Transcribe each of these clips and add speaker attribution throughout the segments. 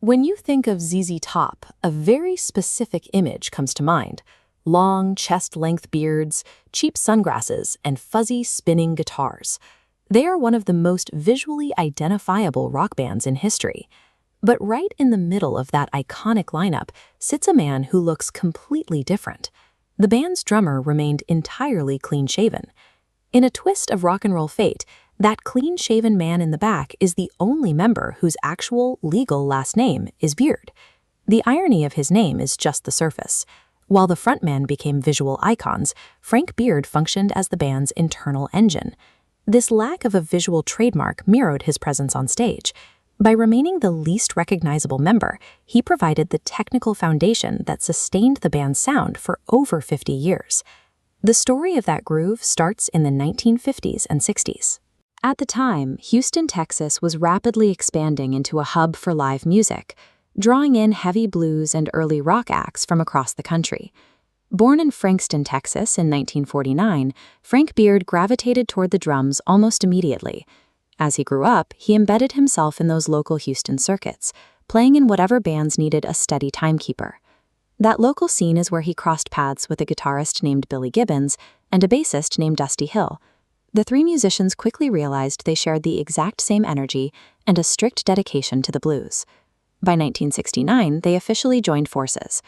Speaker 1: When you think of ZZ Top, a very specific image comes to mind. Long, chest-length beards, cheap sunglasses, and fuzzy, spinning guitars. They are one of the most visually identifiable rock bands in history. But right in the middle of that iconic lineup sits a man who looks completely different. The band's drummer remained entirely clean-shaven. In a twist of rock and roll fate, that clean-shaven man in the back is the only member whose actual legal last name is Beard. The irony of his name is just the surface. While the frontman became visual icons, Frank Beard functioned as the band's internal engine. This lack of a visual trademark mirrored his presence on stage. By remaining the least recognizable member, he provided the technical foundation that sustained the band's sound for over 50 years. The story of that groove starts in the 1950s and 60s. At the time, Houston, Texas was rapidly expanding into a hub for live music, drawing in heavy blues and early rock acts from across the country. Born in Frankston, Texas in 1949, Frank Beard gravitated toward the drums almost immediately. As he grew up, he embedded himself in those local Houston circuits, playing in whatever bands needed a steady timekeeper. That local scene is where he crossed paths with a guitarist named Billy Gibbons and a bassist named Dusty Hill. The three musicians quickly realized they shared the exact same energy and a strict dedication to the blues. By 1969, they officially joined forces.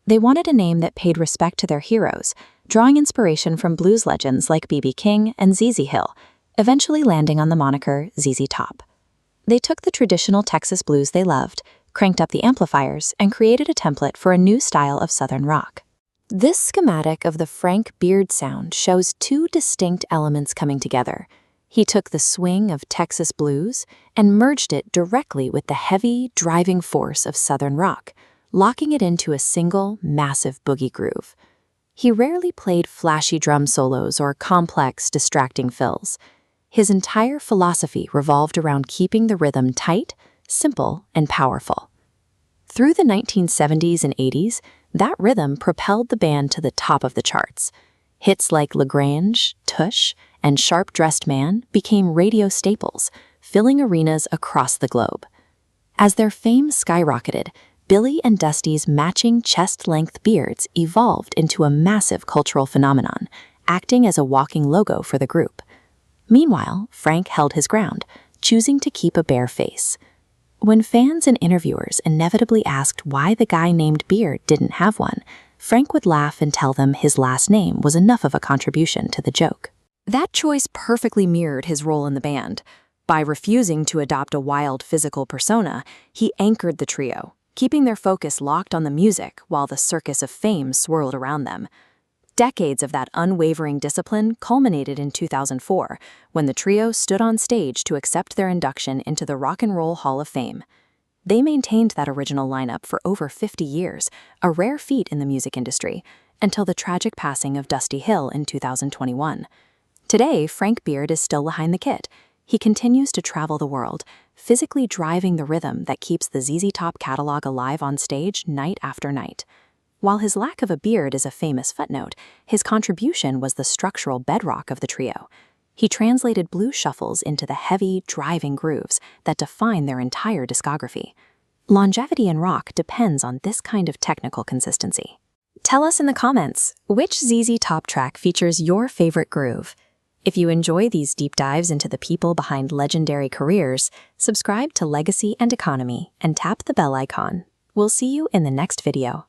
Speaker 1: They wanted a name that paid respect to their heroes, drawing inspiration from blues legends like B.B. King and ZZ Hill, eventually landing on the moniker ZZ Top. They took the traditional Texas blues they loved, cranked up the amplifiers, and created a template for a new style of Southern rock. This schematic of the Frank Beard sound shows two distinct elements coming together. He took the swing of Texas blues and merged it directly with the heavy, driving force of Southern rock, locking it into a single, massive boogie groove. He rarely played flashy drum solos or complex, distracting fills. His entire philosophy revolved around keeping the rhythm tight, simple, and powerful. Through the 1970s and 80s, that rhythm propelled the band to the top of the charts. Hits like Grange, Tush, and Sharp-Dressed Man became radio staples, filling arenas across the globe. As their fame skyrocketed, Billy and Dusty's matching chest-length beards evolved into a massive cultural phenomenon, acting as a walking logo for the group. Meanwhile, Frank held his ground, choosing to keep a bare face. When fans and interviewers inevitably asked why the guy named Beard didn't have one, Frank would laugh and tell them his last name was enough of a contribution to the joke. That choice perfectly mirrored his role in the band. By refusing to adopt a wild physical persona, he anchored the trio, keeping their focus locked on the music while the circus of fame swirled around them. Decades of that unwavering discipline culminated in 2004, when the trio stood on stage to accept their induction into the Rock and Roll Hall of Fame. They maintained that original lineup for over 50 years, a rare feat in the music industry, until the tragic passing of Dusty Hill in 2021. Today, Frank Beard is still behind the kit. He continues to travel the world, physically driving the rhythm that keeps the ZZ Top catalog alive on stage night after night. While his lack of a beard is a famous footnote, his contribution was the structural bedrock of the trio. He translated blues shuffles into the heavy, driving grooves that define their entire discography. Longevity in rock depends on this kind of technical consistency. Tell us in the comments, which ZZ Top track features your favorite groove? If you enjoy these deep dives into the people behind legendary careers, subscribe to Legacy and Economy and tap the bell icon. We'll see you in the next video.